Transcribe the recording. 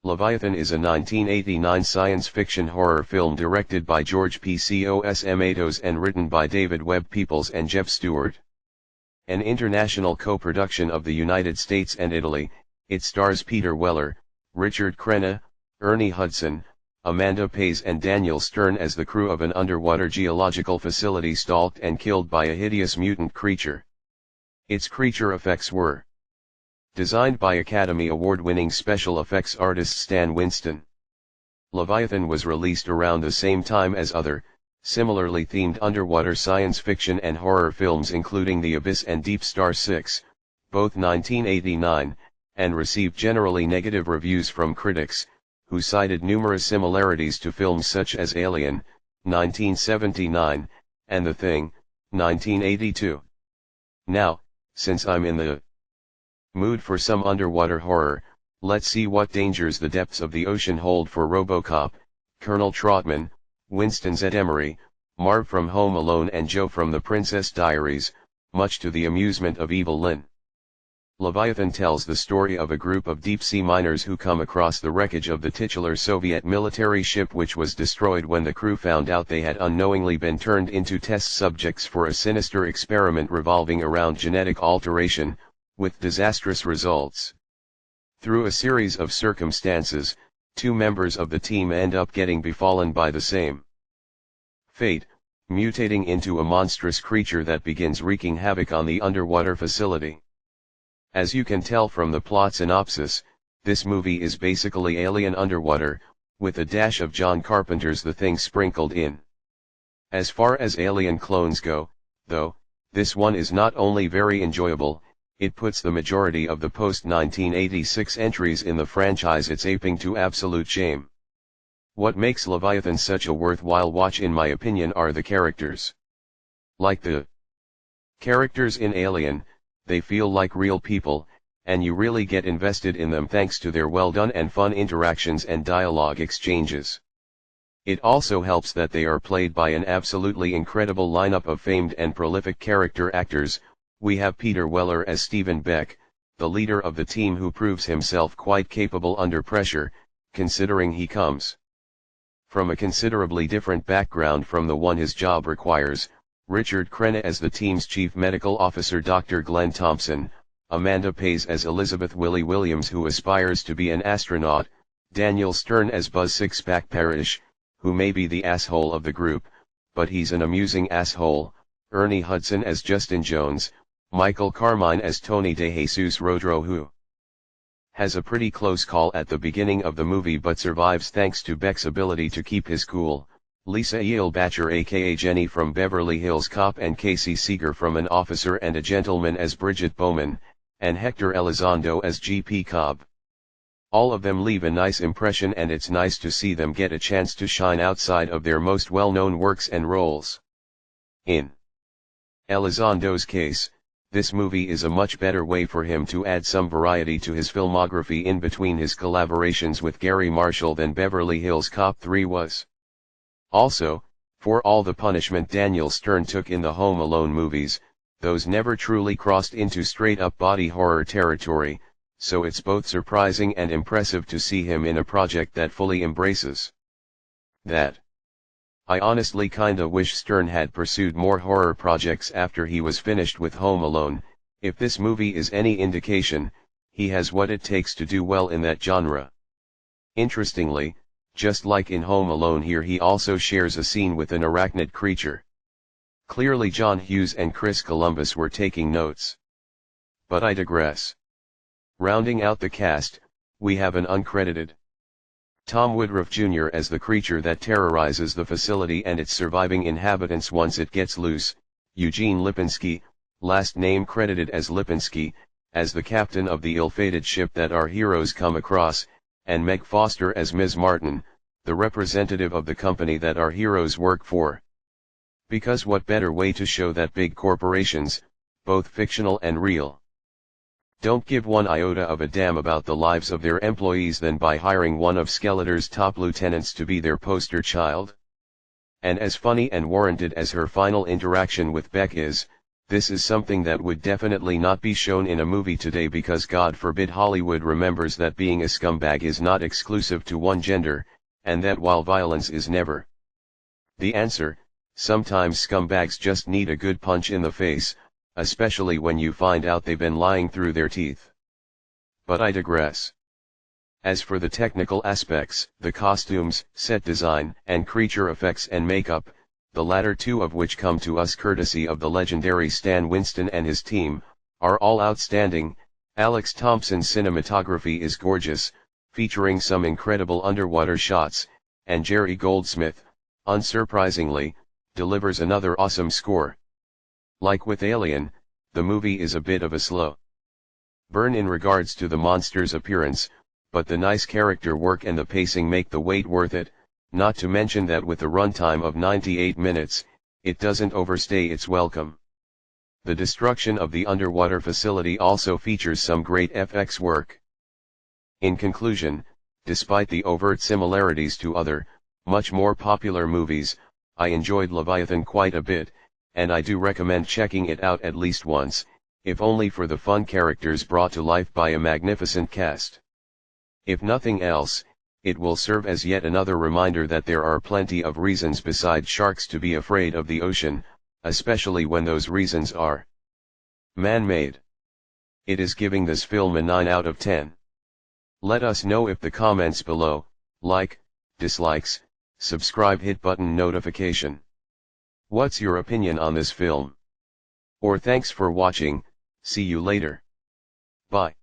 Leviathan is a 1989 science fiction horror film directed by George P. Cosmatos and written by David Webb Peoples and Jeff Stewart. An international co-production of the United States and Italy, it stars Peter Weller, Richard Crenna, Ernie Hudson, Amanda Pays and Daniel Stern as the crew of an underwater geological facility stalked and killed by a hideous mutant creature. Its creature effects were designed by Academy Award-winning special effects artist Stan Winston. Leviathan was released around the same time as other, similarly themed underwater science fiction and horror films including The Abyss and Deep Star 6, both 1989, and received generally negative reviews from critics, who cited numerous similarities to films such as Alien, 1979, and The Thing, 1982. Now, since I'm in the mood for some underwater horror, let's see what dangers the depths of the ocean hold for RoboCop, Colonel Trotman, Winston Zedemery, Marv from Home Alone and Joe from The Princess Diaries, much to the amusement of Evil Lynn. Leviathan tells the story of a group of deep-sea miners who come across the wreckage of the titular Soviet military ship which was destroyed when the crew found out they had unknowingly been turned into test subjects for a sinister experiment revolving around genetic alteration, with disastrous results. Through a series of circumstances, two members of the team end up getting befallen by the same fate, mutating into a monstrous creature that begins wreaking havoc on the underwater facility. As you can tell from the plot synopsis, this movie is basically Alien underwater, with a dash of John Carpenter's The Thing sprinkled in. As far as Alien clones go, though, this one is not only very enjoyable, it puts the majority of the post-1986 entries in the franchise it's aping to absolute shame. What makes Leviathan such a worthwhile watch in my opinion are the characters. Like the characters in Alien, they feel like real people, and you really get invested in them thanks to their well-done and fun interactions and dialogue exchanges. It also helps that they are played by an absolutely incredible lineup of famed and prolific character actors. We have Peter Weller as Stephen Beck, the leader of the team who proves himself quite capable under pressure, considering he comes from a considerably different background from the one his job requires. Richard Crenna as the team's chief medical officer Dr. Glenn Thompson, Amanda Pays as Elizabeth Willie Williams who aspires to be an astronaut, Daniel Stern as Buzz Sixpack Parrish, who may be the asshole of the group, but he's an amusing asshole, Ernie Hudson as Justin Jones, Michael Carmine as Tony DeJesus Rodro who has a pretty close call at the beginning of the movie but survives thanks to Beck's ability to keep his cool, Lisa Yeilbacher aka Jenny from Beverly Hills Cop and Casey Seeger from An Officer and a Gentleman as Bridget Bowman, and Hector Elizondo as G.P. Cobb. All of them leave a nice impression and it's nice to see them get a chance to shine outside of their most well-known works and roles. In Elizondo's case, this movie is a much better way for him to add some variety to his filmography in between his collaborations with Gary Marshall than Beverly Hills Cop 3 was. Also, for all the punishment Daniel Stern took in the Home Alone movies, those never truly crossed into straight-up body horror territory, so it's both surprising and impressive to see him in a project that fully embraces that. I honestly kinda wish Stern had pursued more horror projects after he was finished with Home Alone. If this movie is any indication, he has what it takes to do well in that genre. Interestingly, just like in Home Alone here he also shares a scene with an arachnid creature. Clearly John Hughes and Chris Columbus were taking notes. But I digress. Rounding out the cast, we have an uncredited Tom Woodruff Jr. as the creature that terrorizes the facility and its surviving inhabitants once it gets loose, Eugene Lipinski, last name credited as Lipinski, as the captain of the ill-fated ship that our heroes come across, and Meg Foster as Ms. Martin, the representative of the company that our heroes work for. Because what better way to show that big corporations, both fictional and real, don't give one iota of a damn about the lives of their employees than by hiring one of Skeletor's top lieutenants to be their poster child? And as funny and warranted as her final interaction with Beck is, This is something that would definitely not be shown in a movie today because God forbid Hollywood remembers that being a scumbag is not exclusive to one gender, and that while violence is never the answer, sometimes scumbags just need a good punch in the face, especially when you find out they've been lying through their teeth. But I digress. As for the technical aspects, the costumes, set design, and creature effects and makeup, the latter two of which come to us courtesy of the legendary Stan Winston and his team, are all outstanding. Alex Thompson's cinematography is gorgeous, featuring some incredible underwater shots, and Jerry Goldsmith, unsurprisingly, delivers another awesome score. Like with Alien, the movie is a bit of a slow burn in regards to the monster's appearance, but the nice character work and the pacing make the wait worth it, not to mention that with a runtime of 98 minutes, it doesn't overstay its welcome. The destruction of the underwater facility also features some great FX work. In conclusion, despite the overt similarities to other, much more popular movies, I enjoyed Leviathan quite a bit, and I do recommend checking it out at least once, if only for the fun characters brought to life by a magnificent cast. If nothing else, it will serve as yet another reminder that there are plenty of reasons besides sharks to be afraid of the ocean, especially when those reasons are man-made. It is giving this film a 9 out of 10. Let us know if the comments below, like, dislikes, subscribe, hit button notification. What's your opinion on this film? Or thanks for watching, see you later. Bye.